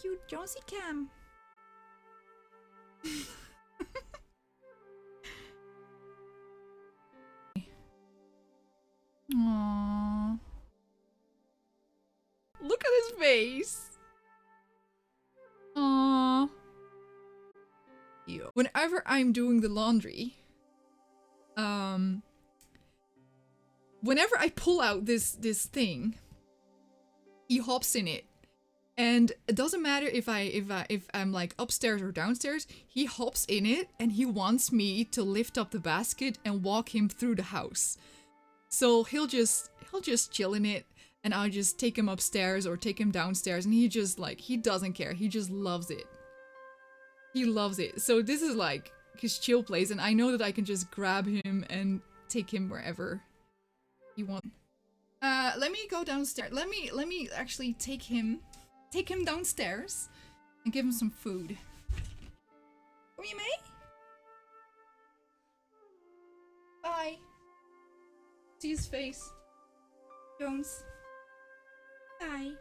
cute Jonesy cam. Aww. Look at his face. Aww. Whenever I'm doing the laundry, whenever I pull out this thing, he hops in it. And it doesn't matter if I'm like upstairs or downstairs, he hops in it and he wants me to lift up the basket and walk him through the house. So he'll just chill in it and I'll just take him upstairs or take him downstairs and he just like, he doesn't care. He just loves it. He loves it. So this is like his chill place and I know that I can just grab him and take him wherever he wants. Let me go downstairs. Let me actually take him downstairs and give him some food. Come here, May. Bye. See his face. Jones. Bye.